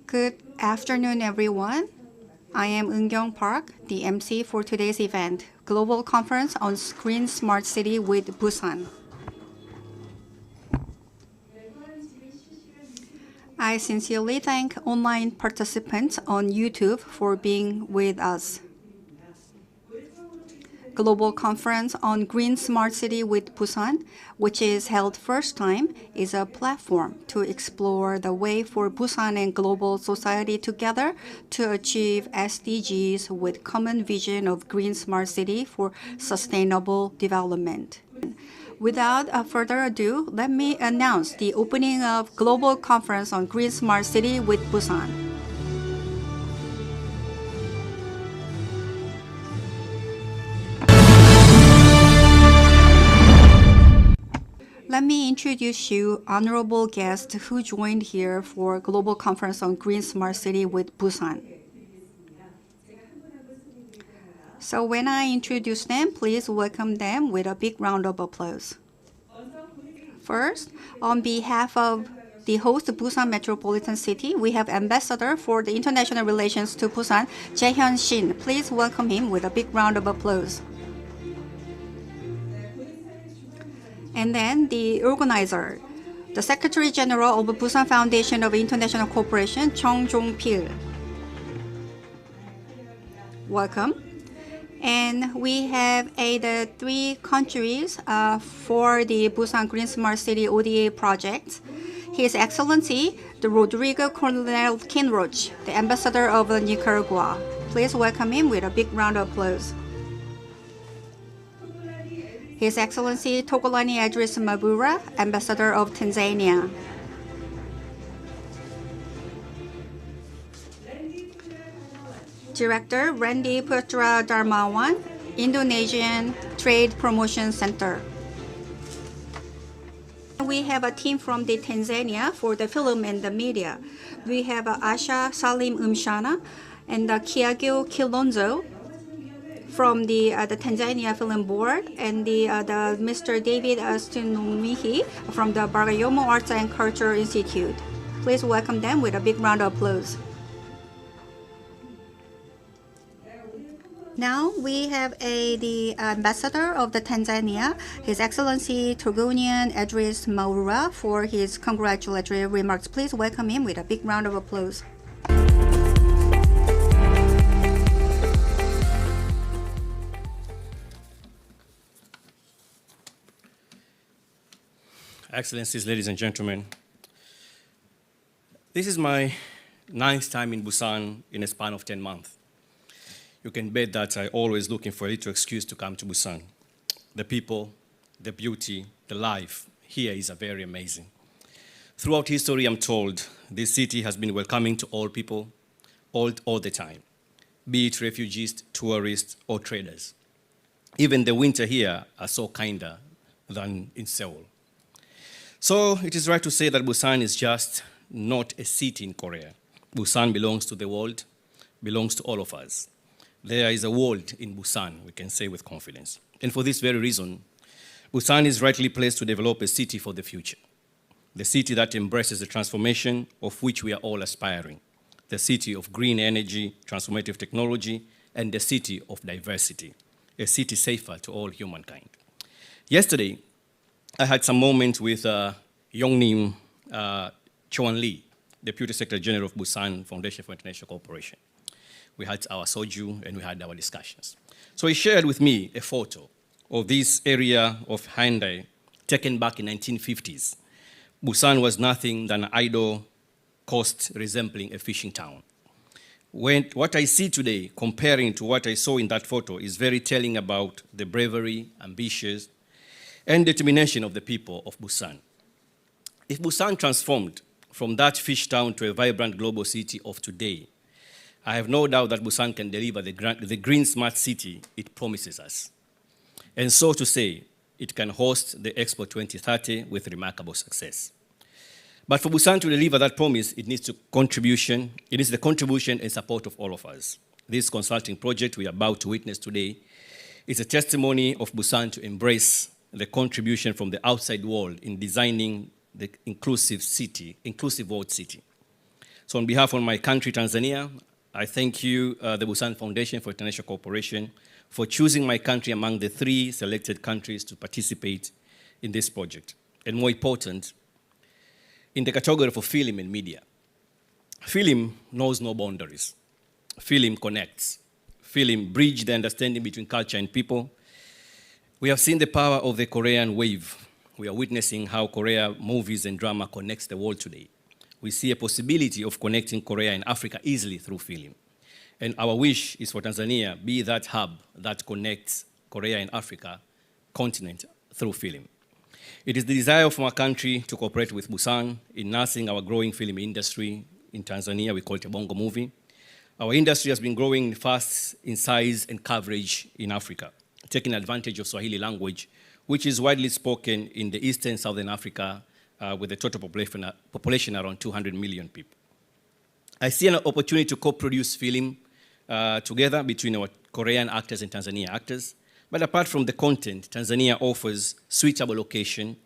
Good afternoon, everyone. I am Eun-kyung Park, the MC for today's event, Global Conference on Green Smart City with Busan. I sincerely thank online participants on YouTube for being with us. Global Conference on Green Smart City with Busan, which is held first time, is a platform to explore the way for Busan and global society together to achieve SDGs with common vision of Green Smart City for sustainable development. Without further ado, let me announce the opening of Global Conference on Green Smart City with Busan. Let me introduce you honorable guests who joined here for Global Conference on Green Smart City with Busan. So when I introduce them, please welcome them with a big round of applause. First, on behalf of the host Busan Metropolitan City, we have Ambassador for the International Relations to Busan, Jae-hyun Shin. Please welcome him with a big round of applause. And then the organizer, the Secretary General of Busan Foundation of International Cooperation, Chung Jong-pil. Welcome. And we have the three countries for the Busan Green Smart City ODA project. His Excellency, the Rodrigo Coronel Kinroch, the Ambassador of Nicaragua. Please welcome him with a big round of applause. His Excellency TOGOLANI EDRISS MAVURA, Ambassador of Tanzania. Director Randy Putra Darmawan, Indonesian Trade Promotion Center. We have a team from the Tanzania for the film and the media. We have Asha Salim Umshana and KIAGHO Kilonzo from the Tanzania Film Board, and the Mr. David Astunomihi from the Bagayomo Arts and Culture Institute. Please welcome them with a big round of applause. Now we have the Ambassador of the Tanzania, His Excellency Tanzania Edris Mavura, for his congratulatory remarks. Please welcome him with a big round of applause. Excellencies, ladies and gentlemen, this is my 9th time in Busan in a span of 10 months. You can bet that I'm always looking for a little excuse to come to Busan. The people, the beauty, the life here is very amazing. Throughout history, I'm told this city has been welcoming to all people, all the time, be it refugees, tourists, or traders. Even the winter here are so kinder than in Seoul. So it is right to say that Busan is just not a city in Korea. Busan belongs to the world, belongs to all of us. There is a world in Busan, we can say with confidence. And for this very reason, Busan is rightly placed to develop a city for the future. The city that embraces the transformation of which we are all aspiring. The city of green energy, transformative technology, and the city of diversity. A city safer to all humankind. Yesterday, I had some moments with Yongnim Choan Lee, Deputy Secretary General of Busan Foundation for International Cooperation. We had our soju and we had our discussions. So he shared with me a photo of this area of Hyundai taken back in 1950s. Busan was nothing than an idle coast resembling a fishing town. What I see today, comparing to what I saw in that photo, is very telling about the bravery, ambitions, and determination of the people of Busan. If Busan transformed from that fish town to a vibrant global city of today, I have no doubt that Busan can deliver the green smart city it promises us. And so to say, it can host the Expo 2030 with remarkable success. But for Busan to deliver that promise, it needs the contribution and support of all of us. This consulting project we are about to witness today is a testimony of Busan to embrace the contribution from the outside world in designing the inclusive world city. So on behalf of my country, Tanzania, I thank you, the Busan Foundation for International Cooperation, for choosing my country among the 3 selected countries to participate in this project. And more important, in the category for film and media. Film knows no boundaries. Film connects. Film bridges the understanding between culture and people. We have seen the power of the Korean wave. We are witnessing how Korea movies and drama connects the world today. We see a possibility of connecting Korea and Africa easily through film. And our wish is for Tanzania be that hub that connects Korea and Africa continent through film. It is the desire of our country to cooperate with Busan in nursing our growing film industry in Tanzania. We call it a bongo movie. Our industry has been growing fast in size and coverage in Africa, taking advantage of Swahili language, which is widely spoken in the Eastern Southern Africa with a total population around 200 million people. I see an opportunity to co-produce film together between our Korean actors and Tanzanian actors. But apart from the content, Tanzania offers suitable location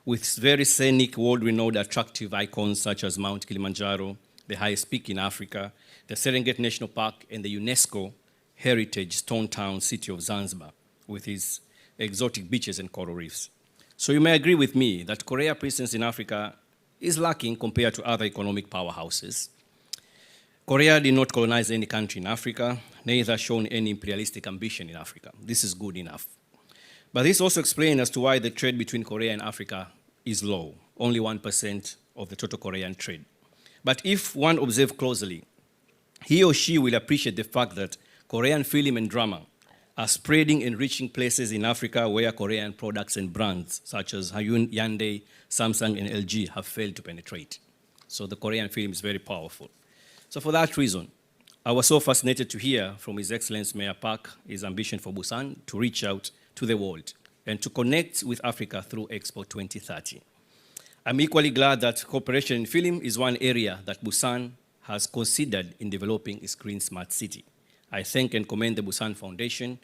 with very scenic, world-renowned, attractive icons such as Mount Kilimanjaro, the highest peak in Africa, the Serengeti National Park, and the UNESCO heritage stone town city of Zanzibar with its exotic beaches and coral reefs. So you may agree with me that Korea's presence in Africa is lacking compared to other economic powerhouses. Korea did not colonize any country in Africa, neither shown any imperialistic ambition in Africa. This is good enough. But this also explains as to why the trade between Korea and Africa is low, only 1% of the total Korean trade. But if one observes closely, he or she will appreciate the fact that Korean film and drama are spreading and reaching places in Africa where Korean products and brands such as Hyundai, Samsung, and LG have failed to penetrate. So the Korean film is very powerful. So for that reason, I was so fascinated to hear from His Excellency Mayor Park his ambition for Busan to reach out to the world and to connect with Africa through Expo 2030. I'm equally glad that cooperation in film is one area that Busan has considered in developing its green smart city. I thank and commend the Busan Foundation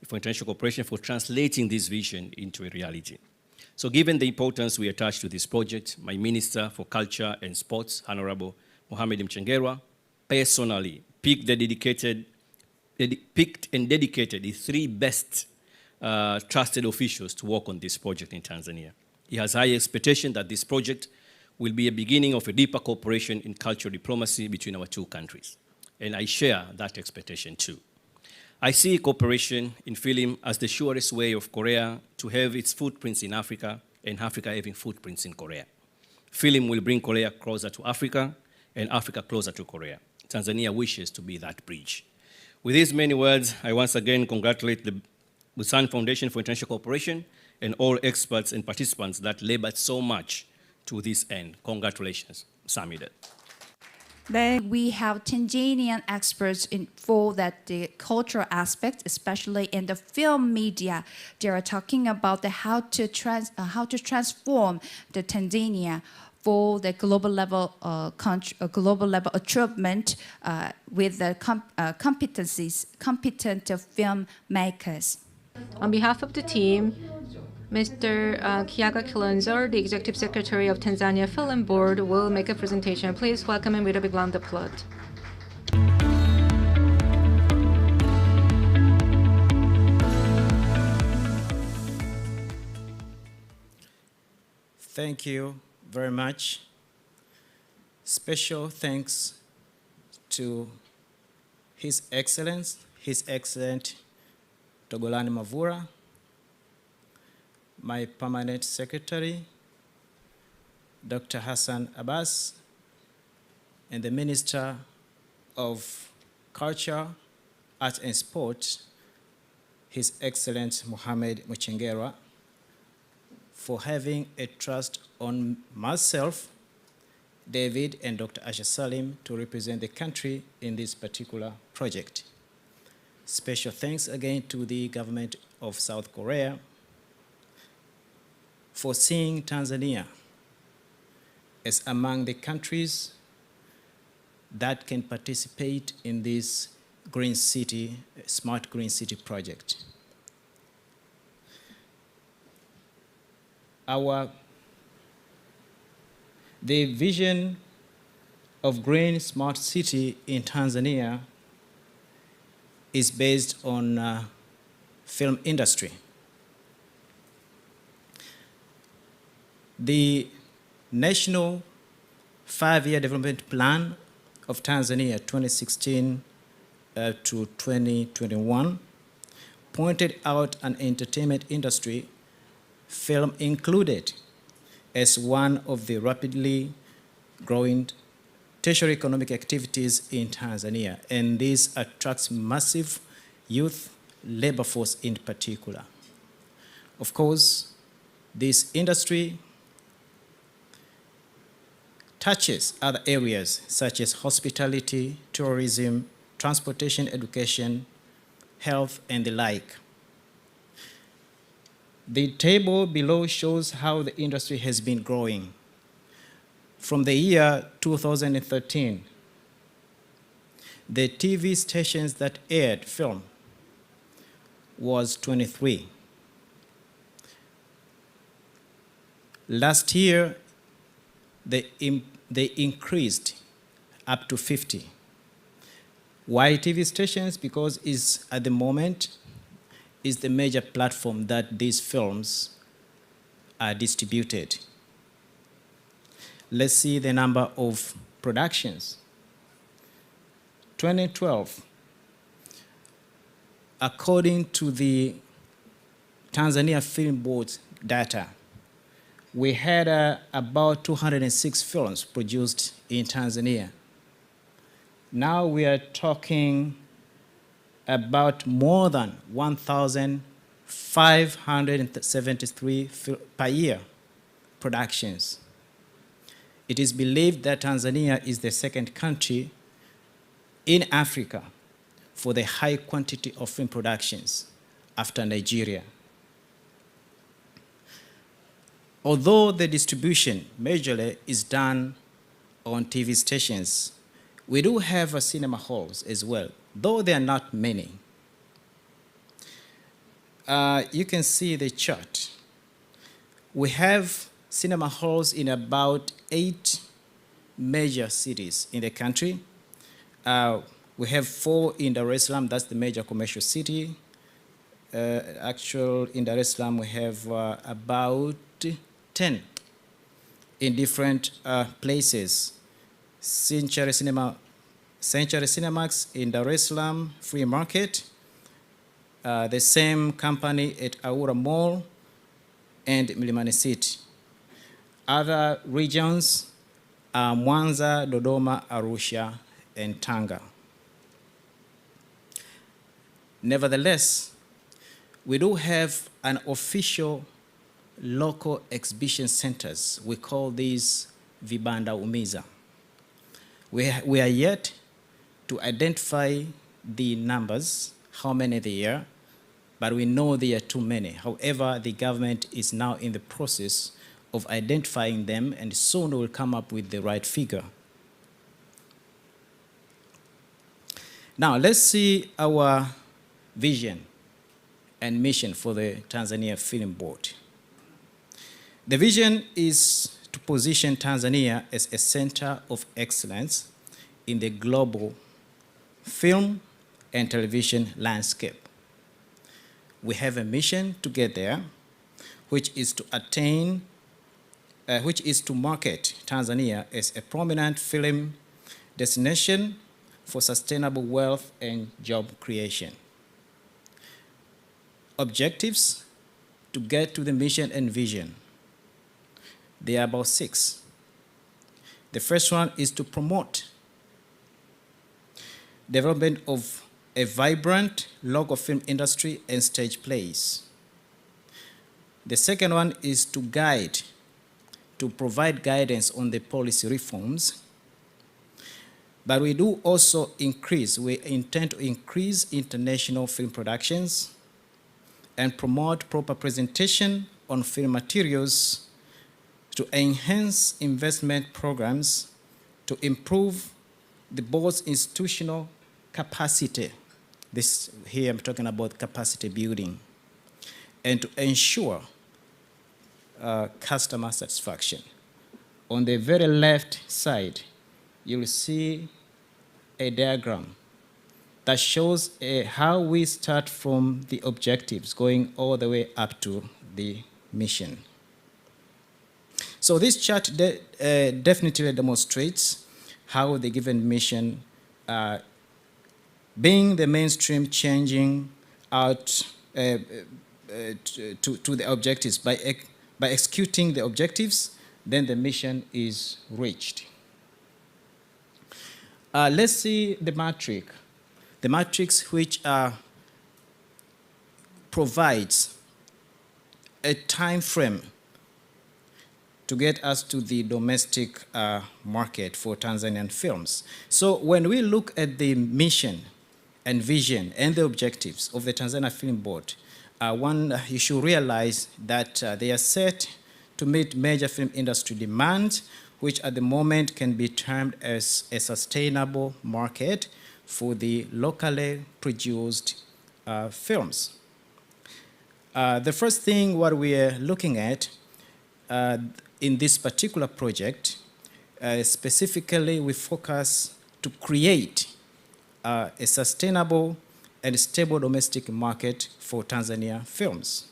for International Cooperation for translating this vision into a reality. So given the importance we attach to this project, my Minister for Culture and Sports, Honorable Mohamed Mchengerwa, personally picked and dedicated the 3 best trusted officials to work on this project in Tanzania. He has high expectation that this project will be a beginning of a deeper cooperation in cultural diplomacy between our 2 countries. And I share that expectation too. I see cooperation in film as the surest way of Korea to have its footprints in Africa and Africa having footprints in Korea. Film will bring Korea closer to Africa and Africa closer to Korea. Tanzania wishes to be that bridge. With these many words, I once again congratulate the Busan Foundation for International Cooperation and all experts and participants that labored so much to this end. Congratulations. Samida. Then we have Tanzanian experts for the cultural aspect, especially in the film media. They are talking about how to transform the Tanzania for the global level achievement with the competent filmmakers. On behalf of the team, Mr. KIAGHO KILONZO, the Executive Secretary of Tanzania Film Board, will make a presentation. Please welcome him with a big round of applause. Thank you very much. Special thanks to His Excellent TOGOLANI Mavura, my permanent secretary, Dr. Hassan Abbas, and the Minister of Culture, Art and Sport, His Excellency Mohamed Mchengerwa, for having a trust on myself, David, and Dr. Asha Salim to represent the country in this particular project. Special thanks again to the government of South Korea for seeing Tanzania as among the countries that can participate in this green city, smart green city project. The vision of green smart city in Tanzania is based on film industry. The National 5-Year Development Plan of Tanzania 2016 to 2021 pointed out an entertainment industry, film included, as one of the rapidly growing tertiary economic activities in Tanzania, and this attracts massive youth labor force in particular. Of course, this industry touches other areas such as hospitality, tourism, transportation, education, health, and the like. The table below shows how the industry has been growing. From the year 2013, the TV stations that aired film was 23. Last year, they increased up to 50. Why TV stations? Because at the moment is the major platform that these films are distributed. Let's see the number of productions. 2012, according to the Tanzania Film Board data, we had about 206 films produced in Tanzania. Now we are talking about more than 1,573 per year productions. It is believed that Tanzania is the second country in Africa for the high quantity of film productions after Nigeria. Although the distribution majorly is done on TV stations, we do have cinema halls as well, though there are not many. You can see the chart. We have cinema halls in about 8 major cities in the country. We have 4 in Dar es Salaam, that's the major commercial city. In Dar es Salaam, we have about 10 in different places. Century Cinemax in Dar es Salaam, Free Market, the same company at Aura Mall and Mlimani City. Other regions are Mwanza, Dodoma, Arusha, and Tanga. Nevertheless, we do have an official local exhibition centers. We call these Vibanda Umiza. We are yet to identify the numbers, how many there are, but we know there are too many. However, the government is now in the process of identifying them, and soon we'll come up with the right figure. Now, let's see our vision and mission for the Tanzania Film Board. The vision is to position Tanzania as a center of excellence in the global film and television landscape. We have a mission to get there, which is to market Tanzania as a prominent film destination for sustainable wealth and job creation. Objectives to get to the mission and vision. There are about 6. The first one is to promote development of a vibrant local film industry and stage plays. The second one is to provide guidance on the policy reforms. But we do also we intend to increase international film productions and promote proper presentation on film materials to enhance investment programs to improve the board's institutional capacity. Here I'm talking about capacity building, and to ensure customer satisfaction. On the very left side, you'll see a diagram that shows how we start from the objectives going all the way up to the mission. So this chart definitely demonstrates how the given mission, being the mainstream, changing out to the objectives. By executing the objectives, then the mission is reached. Let's see the matrix. The matrix which provides a time frame to get us to the domestic market for Tanzanian films. So when we look at the mission and vision and the objectives of the Tanzania Film Board, you should realize that they are set to meet major film industry demands, which at the moment can be termed as a sustainable market for the locally produced films. The first thing what we are looking at in this particular project, specifically we focus to create a sustainable and stable domestic market for Tanzania films.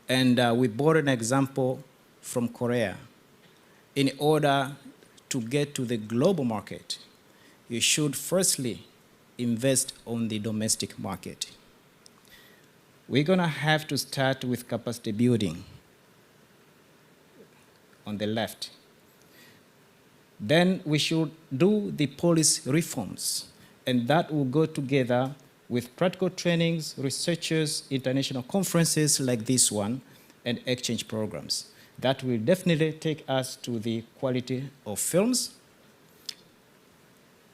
And we brought an example from Korea. In order to get to the global market, you should firstly invest on the domestic market. We're gonna have to start with capacity building on the left. Then we should do the policy reforms, and that will go together with practical trainings, researchers, international conferences like this one, and exchange programs. That will definitely take us to the quality of films,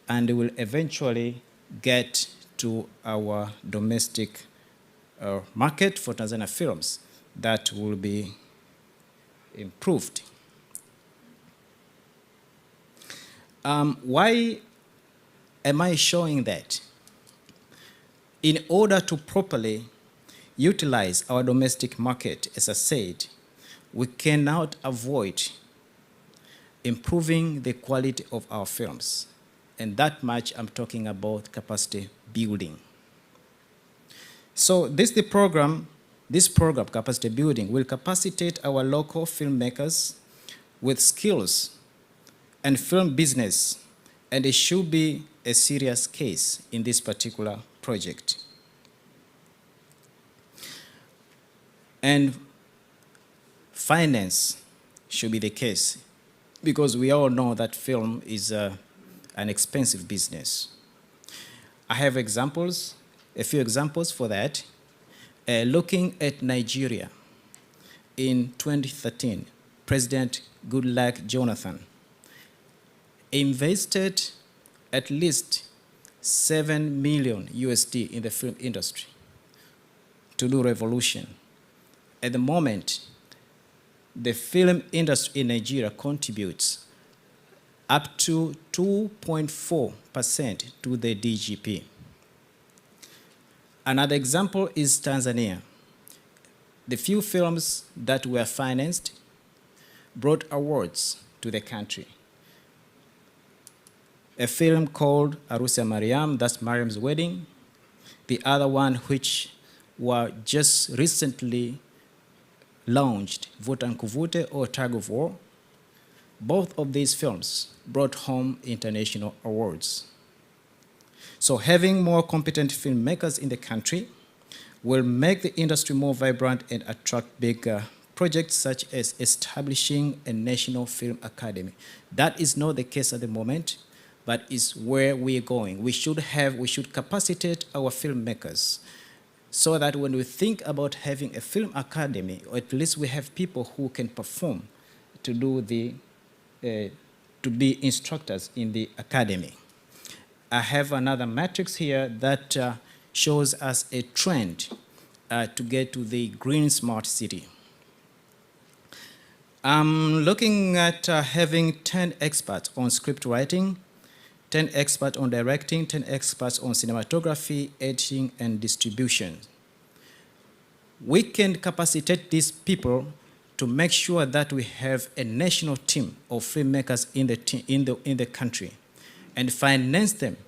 and will eventually get to our domestic market for Tanzania films that will be improved. Why am I showing that? In order to properly utilize our domestic market, as I said, we cannot avoid improving the quality of our films. And that much I'm talking about capacity building. So this program, capacity building, will capacitate our local filmmakers with skills and film business, and it should be a serious case in this particular project. And finance should be the case, because we all know that film is an expensive business. I have examples, a few examples for that. Looking at Nigeria, in 2013, President Goodluck Jonathan invested at least $7 million USD in the film industry to do revolution. At the moment, the film industry in Nigeria contributes up to 2.4% to the DGP. Another example is Tanzania. The few films that were financed brought awards to the country. A film called Arusi Mariam, that's Mariam's Wedding. The other one, which were just recently launched, Vuta Nkuvute or Tug of War. Both of these films brought home international awards. So having more competent filmmakers in the country will make the industry more vibrant and attract bigger projects, such as establishing a national film academy. That is not the case at the moment, but is where we're going. We should capacitate our filmmakers so that when we think about having a film academy, or at least we have people who can perform to do to be instructors in the academy. I have another matrix here that shows us a trend to get to the green smart city. I'm looking at having 10 experts on script writing, 10 experts on directing, 10 experts on cinematography, editing, and distribution. We can capacitate these people to make sure that we have a national team of filmmakers in the country and finance them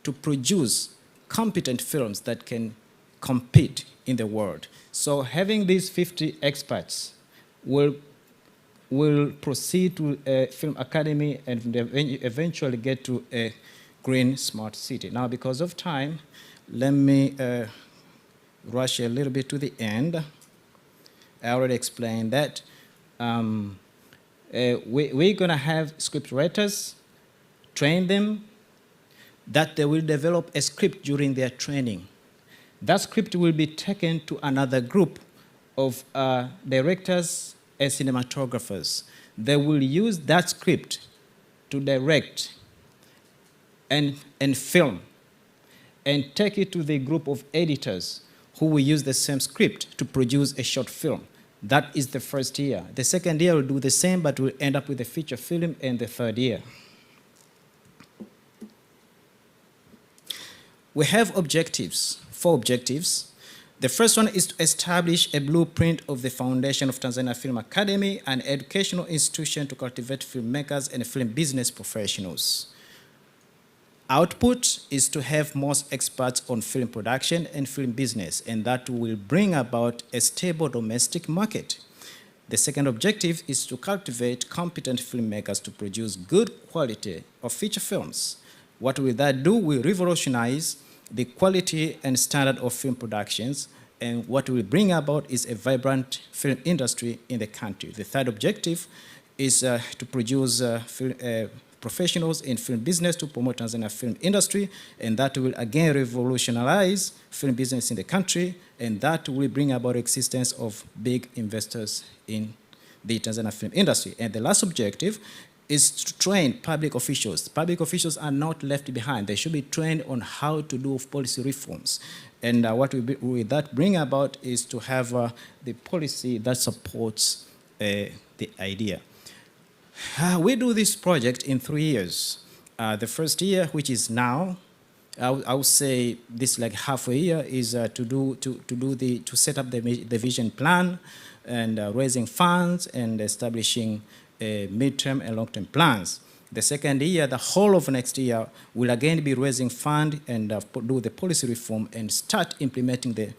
to produce competent films that can compete in the world. So having these 50 experts will proceed to a film academy and eventually get to a green smart city. Now, because of time, let me rush a little bit to the end. I already explained that. We're going to have script writers, train them, that they will develop a script during their training. That script will be taken to another group of directors and cinematographers. They will use that script to direct and film and take it to the group of editors who will use the same script to produce a short film. That is the first year. The second year will do the same, but we'll end up with a feature film in the third year. We have objectives, 4 objectives. The first one is to establish a blueprint of the foundation of Tanzania Film Academy, an educational institution to cultivate filmmakers and film business professionals. Output is to have most experts on film production and film business, and that will bring about a stable domestic market. The second objective is to cultivate competent filmmakers to produce good quality of feature films. What will that do? Will revolutionize the quality and standard of film productions, and what will bring about is a vibrant film industry in the country. The third objective is to produce professionals in film business to promote Tanzania film industry, and that will again revolutionize film business in the country, and that will bring about existence of big investors in the Tanzania film industry. And the last objective is to train public officials. Public officials are not left behind. They should be trained on how to do policy reforms. And what will that bring about is to have the policy that supports the idea. We do this project in 3 years. The first year, which is now, I would say this like half a year, is to set up the vision plan and raising funds and establishing midterm and long-term plans. The second year, the whole of next year, will again be raising fund and do the policy reform and start implementing the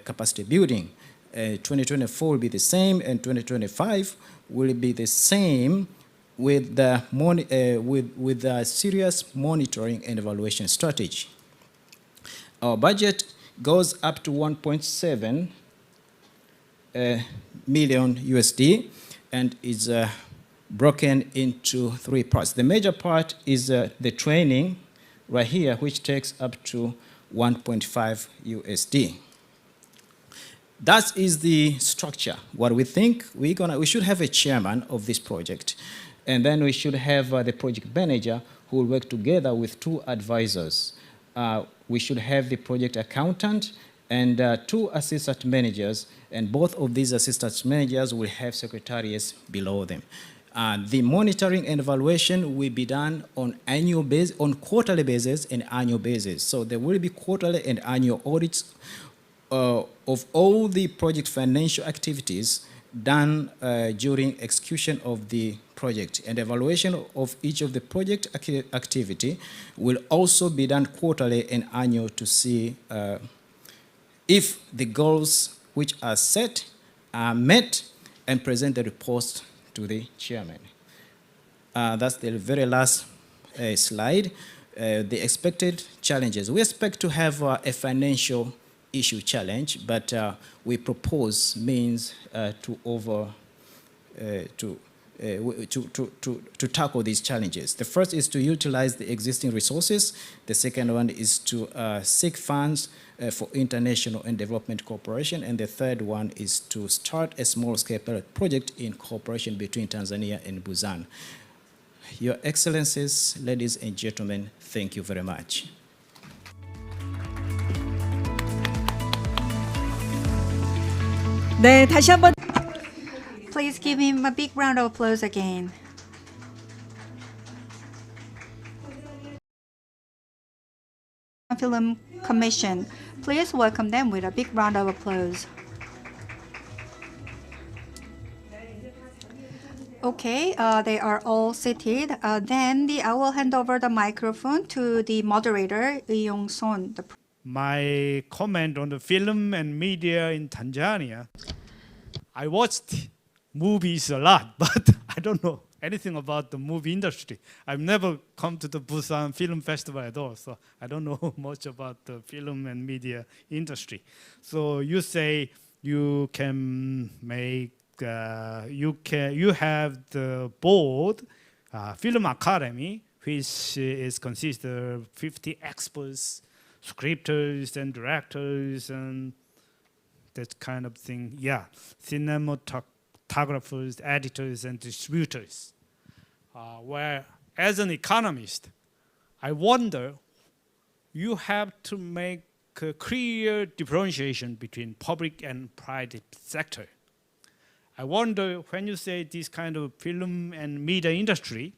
capacity building. 2024 will be the same, and 2025 will be the same with the serious monitoring and evaluation strategy. Our budget goes up to 1.7 million USD and is broken into 3 parts. The major part is the training right here, which takes up to 1.5 USD. That is the structure. What we think, we should have a chairman of this project, and then we should have the project manager who will work together with 2 advisors. We should have the project accountant and 2 assistant managers, and both of these assistant managers will have secretariats below them. The monitoring and evaluation will be done on quarterly basis and annual basis. So there will be quarterly and annual audits of all the project financial activities done during execution of the project. And evaluation of each of the project activity will also be done quarterly and annual to see if the goals which are set are met, and present the reports to the chairman. That's the very last slide. The expected challenges. We expect to have a financial issue challenge, but we propose means to tackle these challenges. The first is to utilize the existing resources. The second one is to seek funds for international and development cooperation. And the third one is to start a small-scale pilot project in cooperation between Tanzania and Busan. Your Excellencies, ladies and gentlemen, thank you very much. 네, 다시 한번 Please give him a big round of applause again. Film Commission. Please welcome them with a big round of applause. Okay, they are all seated. Then I will hand over the microphone to the moderator, Lee Yong-son. My comment on the film and media in Tanzania. I watched movies a lot, but I don't know anything about the movie industry. I've never come to the Busan Film Festival at all, so I don't know much about the film and media industry. So you say you can make, you have the board, Film Academy, which is consist of 50 experts, scripters and directors and that kind of thing. Yeah, cinematographers, editors, and distributors. Where, as an economist, I wonder, you have to make a clear differentiation between public and private sector. I wonder, when you say this kind of film and media industry,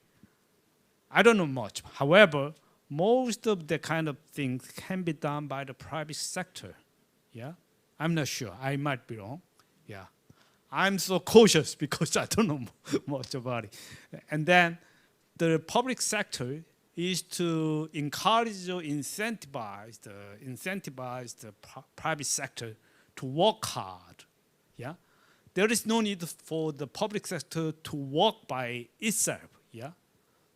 I don't know much. However, most of the kind of things can be done by the private sector. Yeah, I'm not sure. I might be wrong. Yeah, I'm so cautious because I don't know much about it. And then the public sector is to encourage or incentivize the private sector to work hard. Yeah, there is no need for the public sector to work by itself. Yeah,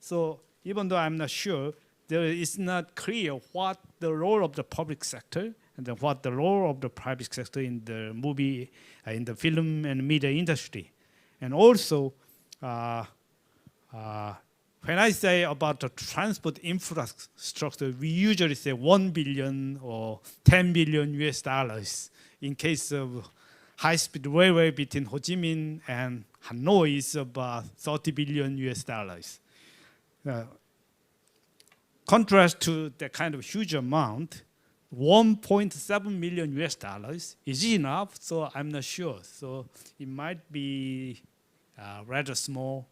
so even though I'm not sure, there is not clear what the role of the public sector and then what the role of the private sector in the movie, in the film and media industry. And also, when I say about the transport infrastructure, we usually say 1 billion or 10 billion US dollars. In case of high-speed railway between Ho Chi Minh and Hanoi is about 30 billion US dollars. Contrast to the kind of huge amount, 1.7 million US dollars is enough, so I'm not sure. So it might be rather small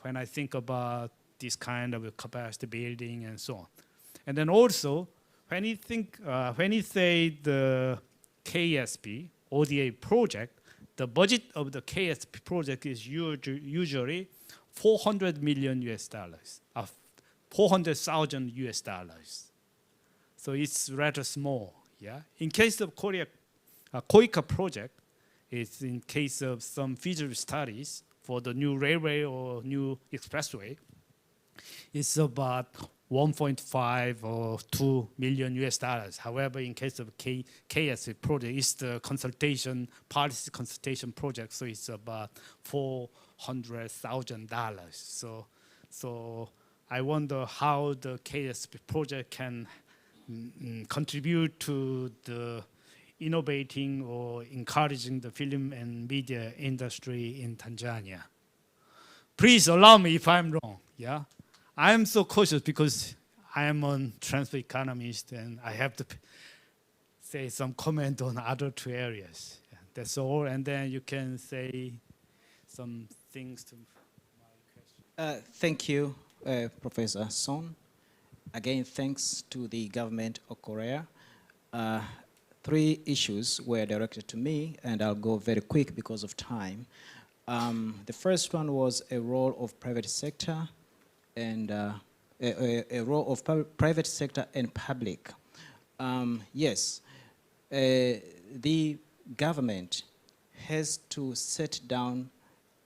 when I think about this kind of capacity building and so on. And then also, when you say the KSP, ODA project, the budget of the KSP project is usually 400 million US dollars, 400,000 US dollars. So it's rather small. Yeah. In case of KOICA project, it's in case of some feasibility studies for the new railway or new expressway, it's about 1.5 or 2 million US dollars. However, in case of KSP project, it's the policy consultation project, so it's about $400,000. So I wonder how the KSP project can contribute to the innovating or encouraging the film and media industry in Tanzania. Please allow me if I'm wrong. Yeah, I'm so cautious because I am a transport economist and I have to say some comment on other two areas. Yeah, that's all, and then you can say some things to my question. Thank you, Professor Son. Again, thanks to the government of Korea. 3 issues were directed to me, and I'll go very quick because of time. The first one was a role of private sector and a role of private sector and public. Yes, the government has to set down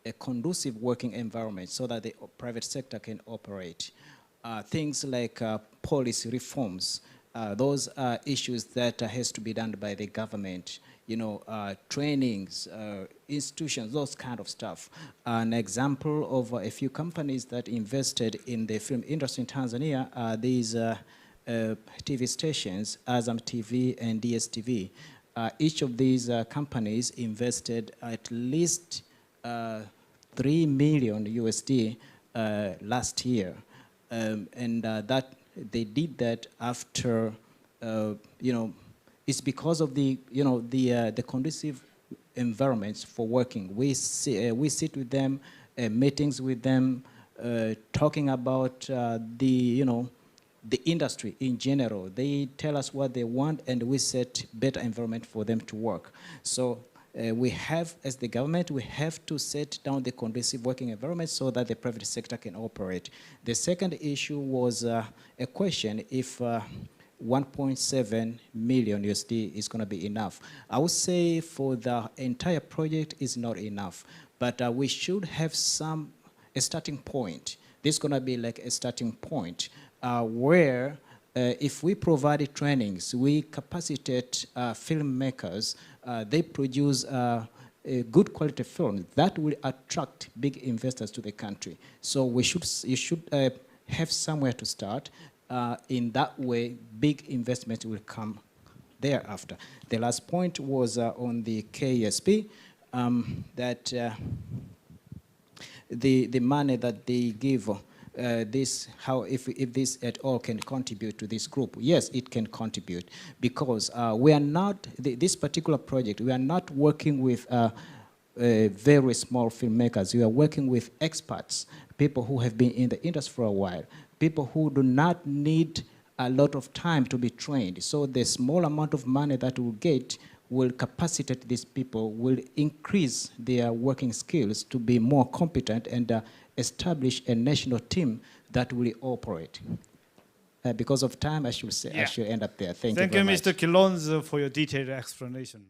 a conducive working environment so that the private sector can operate. Things like policy reforms, those are issues that has to be done by the government. You know, trainings, institutions, those kind of stuff. An example of a few companies that invested in the film industry in Tanzania are these TV stations, Azam TV and DSTV. Each of these companies invested at least 3 million USD last year. And that they did that after, you know, it's because of the, you know, the conducive environments for working. We sit with them, meetings with them, talking about the, you know, the industry in general. They tell us what they want, and we set better environment for them to work. So we have, as the government, we have to set down the conducive working environment so that the private sector can operate. The second issue was a question if 1.7 million USD is going to be enough. I would say for the entire project is not enough, but we should have a starting point. This is going to be like a starting point where if we provide trainings, we capacitate filmmakers, they produce good quality films that will attract big investors to the country. So you should have somewhere to start. In that way, big investment will come thereafter. The last point was on the KESP, that the money that they give, if this at all can contribute to this group. Yes, it can contribute, because we are not, this particular project, we are not working with very small filmmakers. We are working with experts, people who have been in the industry for a while, people who do not need a lot of time to be trained. So the small amount of money that we'll get will capacitate these people, will increase their working skills to be more competent and establish a national team that will operate. Because of time, I should say, I should end up there. Thank you very much. Thank you, Mr. Kilonzo, for your detailed explanation.